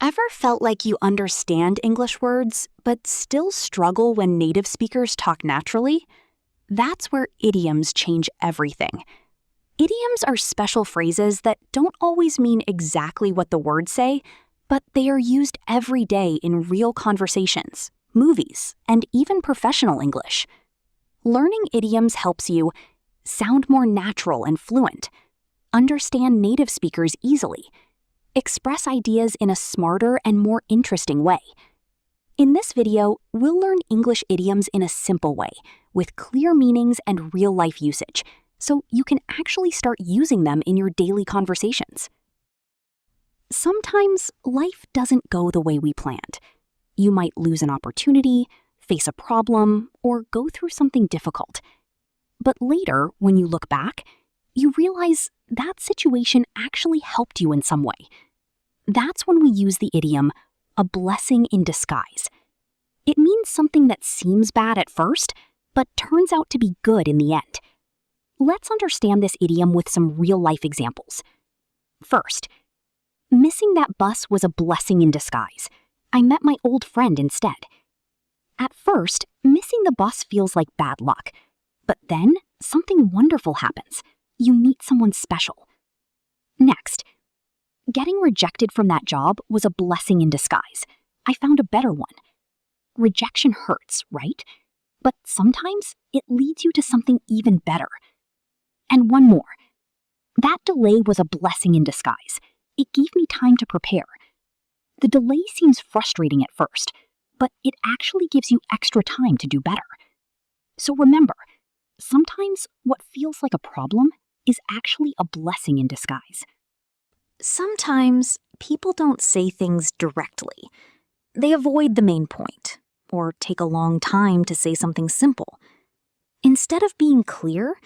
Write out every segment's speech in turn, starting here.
Ever felt like you understand English words, but still struggle when native speakers talk naturally? That's where idioms change everything. Idioms are special phrases that don't always mean exactly what the words say, but they are used every day in real conversations, movies, and even professional English. Learning idioms helps you sound more natural and fluent, understand native speakers easily, express ideas in a smarter and more interesting way. In this video, we'll learn English idioms in a simple way, with clear meanings and real-life usage, so you can actually start using them in your daily conversations. Sometimes life doesn't go the way we planned. You might lose an opportunity, face a problem, or go through something difficult. But later, when you look back, you realize that situation actually helped you in some way. That's when we use the idiom, a blessing in disguise. It means something that seems bad at first, but turns out to be good in the end. Let's understand this idiom with some real-life examples. First, missing that bus was a blessing in disguise. I met my old friend instead. At first, missing the bus feels like bad luck, but then something wonderful happens. You meet someone special. Next, getting rejected from that job was a blessing in disguise. I found a better one. Rejection hurts, right? But sometimes it leads you to something even better. And one more. That delay was a blessing in disguise. It gave me time to prepare. The delay seems frustrating at first, but it actually gives you extra time to do better. So remember, sometimes what feels like a problem is actually a blessing in disguise. Sometimes people don't say things directly. They avoid the main point, or take a long time to say something simple. Instead of being clear,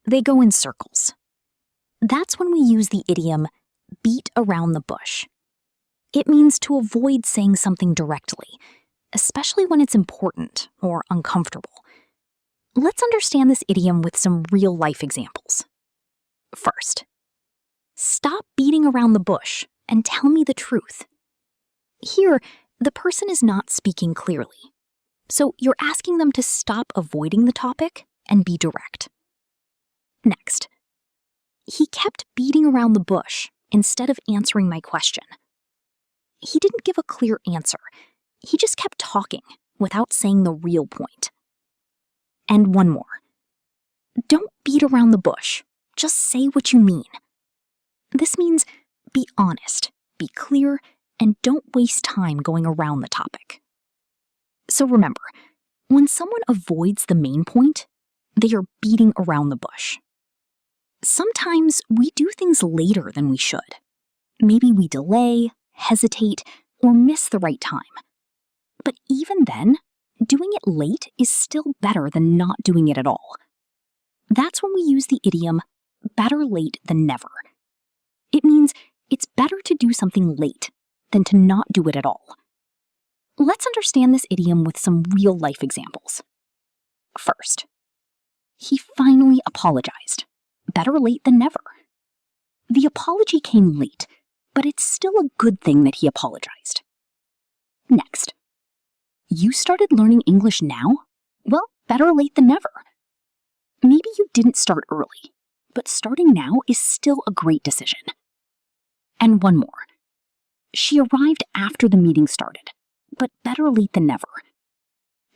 they go in circles. That's when we use the idiom, beat around the bush. It means to avoid saying something directly, especially when it's important or uncomfortable. Let's understand this idiom with some real-life examples. First, stop beating around the bush and tell me the truth. Here, the person is not speaking clearly, so you're asking them to stop avoiding the topic and be direct. Next, he kept beating around the bush instead of answering my question. He didn't give a clear answer. He just kept talking without saying the real point. And one more. Don't beat around the bush. Just say what you mean. This means be honest, be clear, and don't waste time going around the topic. So remember, when someone avoids the main point, they are beating around the bush. Sometimes we do things later than we should. Maybe we delay, hesitate, or miss the right time. But even then, doing it late is still better than not doing it at all. That's when we use the idiom, better late than never. It means it's better to do something late than to not do it at all. Let's understand this idiom with some real-life examples. First, he finally apologized. Better late than never. The apology came late, but it's still a good thing that he apologized. Next, you started learning English now? Well, better late than never. Maybe you didn't start early, but starting now is still a great decision. And one more. She arrived after the meeting started, but better late than never.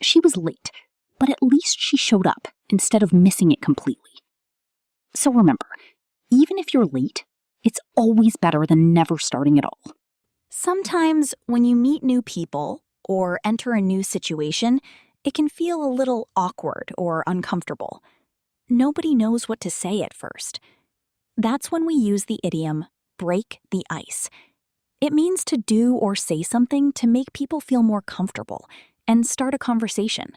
She was late, but at least she showed up instead of missing it completely. So remember, even if you're late, it's always better than never starting at all. Sometimes when you meet new people or enter a new situation, it can feel a little awkward or uncomfortable. Nobody knows what to say at first. That's when we use the idiom, break the ice. It means to do or say something to make people feel more comfortable and start a conversation.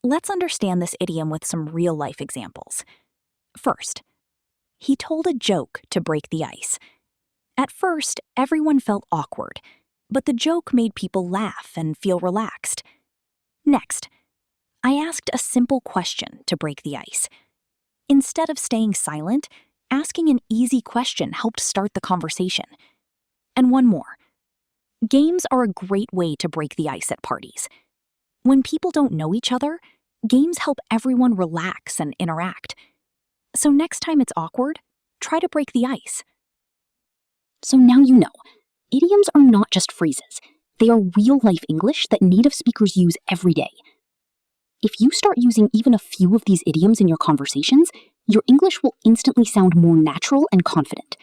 Let's understand this idiom with some real-life examples. First, he told a joke to break the ice. At first, everyone felt awkward, but the joke made people laugh and feel relaxed. Next, I asked a simple question to break the ice. Instead of staying silent, asking an easy question helped start the conversation. And one more. Games are a great way to break the ice at parties. When people don't know each other, games help everyone relax and interact. So next time it's awkward, try to break the ice. So now you know, idioms are not just phrases. They are real-life English that native speakers use every day. If you start using even a few of these idioms in your conversations, your English will instantly sound more natural and confident.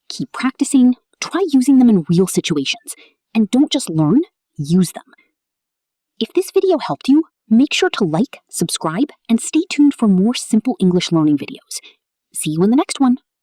Keep practicing, try using them in real situations, and don't just learn, use them. If this video helped you, make sure to like, subscribe, and stay tuned for more simple English learning videos. See you in the next one.